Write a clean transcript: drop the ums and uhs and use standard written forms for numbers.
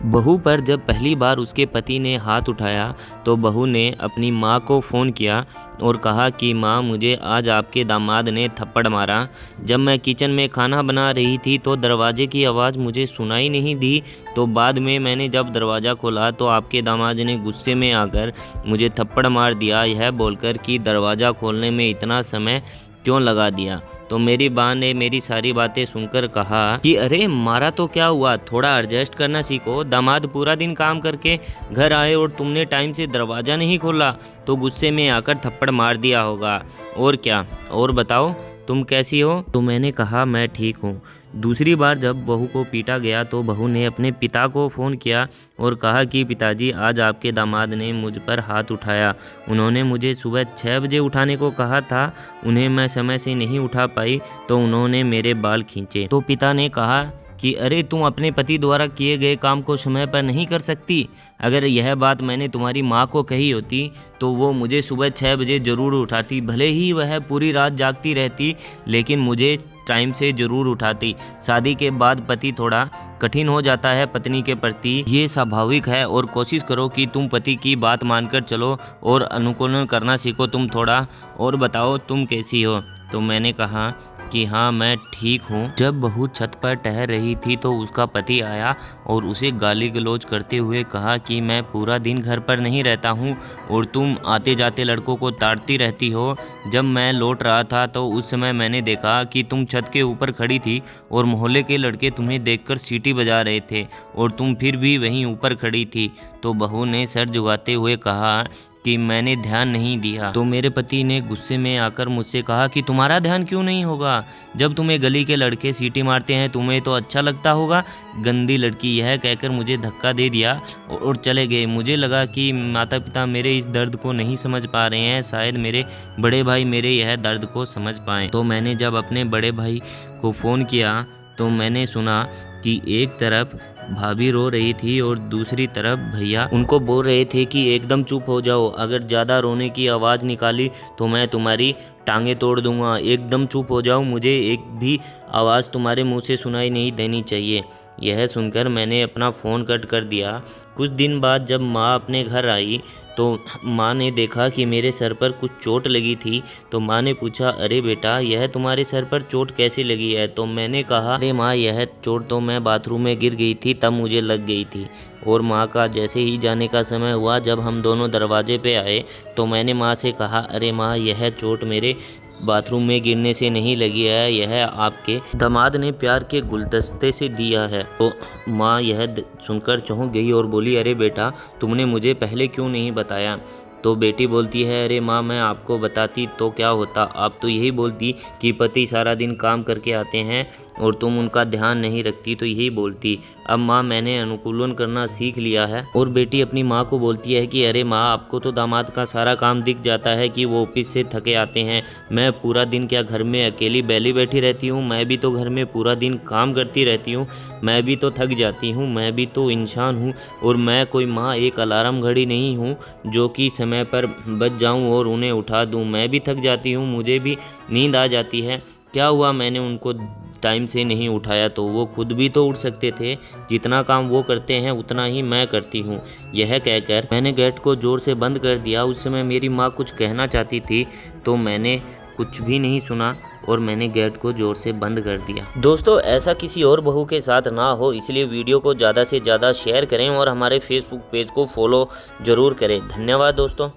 बहू पर जब पहली बार उसके पति ने हाथ उठाया तो बहू ने अपनी माँ को फ़ोन किया और कहा कि माँ, मुझे आज आपके दामाद ने थप्पड़ मारा। जब मैं किचन में खाना बना रही थी तो दरवाजे की आवाज़ मुझे सुनाई नहीं दी। तो बाद में मैंने जब दरवाज़ा खोला तो आपके दामाद ने गुस्से में आकर मुझे थप्पड़ मार दिया, यह बोलकर कि दरवाज़ा खोलने में इतना समय क्यों लगा दिया। तो मेरी माँ ने मेरी सारी बातें सुनकर कहा कि अरे मारा तो क्या हुआ, थोड़ा एडजस्ट करना सीखो। दामाद पूरा दिन काम करके घर आए और तुमने टाइम से दरवाज़ा नहीं खोला तो गुस्से में आकर थप्पड़ मार दिया होगा। और क्या, और बताओ तुम कैसी हो? तो मैंने कहा मैं ठीक हूँ। दूसरी बार जब बहू को पीटा गया तो बहू ने अपने पिता को फ़ोन किया और कहा कि पिताजी, आज आपके दामाद ने मुझ पर हाथ उठाया। उन्होंने मुझे सुबह 6 बजे उठाने को कहा था, उन्हें मैं समय से नहीं उठा पाई तो उन्होंने मेरे बाल खींचे। तो पिता ने कहा कि अरे तुम अपने पति द्वारा किए गए काम को समय पर नहीं कर सकती। अगर यह बात मैंने तुम्हारी माँ को कही होती तो वो मुझे सुबह 6 बजे ज़रूर उठाती, भले ही वह पूरी रात जागती रहती लेकिन मुझे टाइम से ज़रूर उठाती। शादी के बाद पति थोड़ा कठिन हो जाता है पत्नी के प्रति, ये स्वाभाविक है, और कोशिश करो कि तुम पति की बात मानकर चलो और अनुकूलन करना सीखो तुम थोड़ा। और बताओ तुम कैसी हो? तो मैंने कहा कि हाँ मैं ठीक हूँ। जब बहू छत पर टहल रही थी तो उसका पति आया और उसे गाली गलौज करते हुए कहा कि मैं पूरा दिन घर पर नहीं रहता हूँ और तुम आते जाते लड़कों को ताड़ती रहती हो। जब मैं लौट रहा था तो उस समय मैंने देखा कि तुम छत के ऊपर खड़ी थी और मोहल्ले के लड़के तुम्हें देखकर सीटी बजा रहे थे और तुम फिर भी वहीं ऊपर खड़ी थी। तो बहू ने सर झुकाते हुए कहा कि मैंने ध्यान नहीं दिया। तो मेरे पति ने गुस्से में आकर मुझसे कहा कि तुम्हारा ध्यान क्यों नहीं होगा, जब तुम्हें गली के लड़के सीटी मारते हैं तुम्हें तो अच्छा लगता होगा, गंदी लड़की। यह कहकर मुझे धक्का दे दिया और चले गए। मुझे लगा कि माता पिता मेरे इस दर्द को नहीं समझ पा रहे हैं, शायद मेरे बड़े भाई मेरे यह दर्द को समझ पाएँ। तो मैंने जब अपने बड़े भाई को फ़ोन किया तो मैंने सुना कि एक तरफ भाभी रो रही थी और दूसरी तरफ भैया उनको बोल रहे थे कि एकदम चुप हो जाओ, अगर ज़्यादा रोने की आवाज़ निकाली तो मैं तुम्हारी टांगे तोड़ दूंगा, एकदम चुप हो जाओ, मुझे एक भी आवाज़ तुम्हारे मुंह से सुनाई नहीं देनी चाहिए। यह सुनकर मैंने अपना फ़ोन कट कर दिया। कुछ दिन बाद जब माँ अपने घर आई तो माँ ने देखा कि मेरे सर पर कुछ चोट लगी थी। तो माँ ने पूछा, अरे बेटा, यह तुम्हारे सर पर चोट कैसे लगी है? तो मैंने कहा, अरे माँ, यह चोट तो मैं बाथरूम में गिर गई थी तब मुझे लग गई थी। और माँ का जैसे ही जाने का समय हुआ, जब हम दोनों दरवाजे पे आए तो मैंने माँ से कहा, अरे माँ, यह चोट मेरे बाथरूम में गिरने से नहीं लगी है, यह आपके दामाद ने प्यार के गुलदस्ते से दिया है। तो माँ यह सुनकर चौंक गई और बोली, अरे बेटा, तुमने मुझे पहले क्यों नहीं बताया? तो बेटी बोलती है, अरे माँ, मैं आपको बताती तो क्या होता, आप तो यही बोलती कि पति सारा दिन काम करके आते हैं और तुम उनका ध्यान नहीं रखती, तो यही बोलती। अब माँ, मैंने अनुकूलन करना सीख लिया है। और बेटी अपनी माँ को बोलती है कि अरे माँ, आपको तो दामाद का सारा काम दिख जाता है कि वो ऑफिस से थके आते हैं, मैं पूरा दिन क्या घर में अकेली बैली बैठी रहती हूँ? मैं भी तो घर में पूरा दिन काम करती रहती हूँ, मैं भी तो थक जाती हूँ, मैं भी तो इंसान हूँ। और मैं कोई माँ एक अलार्म घड़ी नहीं हूँ जो कि समय पर बच जाऊँ और उन्हें उठा दूँ। मैं भी थक जाती हूँ, मुझे भी नींद आ जाती है। क्या हुआ, मैंने उनको टाइम से नहीं उठाया तो वो खुद भी तो उठ सकते थे, जितना काम वो करते हैं उतना ही मैं करती हूँ। यह कहकर मैंने गेट को ज़ोर से बंद कर दिया। उस समय मेरी माँ कुछ कहना चाहती थी तो मैंने कुछ भी नहीं सुना और मैंने गेट को ज़ोर से बंद कर दिया। दोस्तों, ऐसा किसी और बहू के साथ ना हो इसलिए वीडियो को ज़्यादा से ज़्यादा शेयर करें और हमारे फेसबुक पेज को फॉलो ज़रूर करें। धन्यवाद दोस्तों।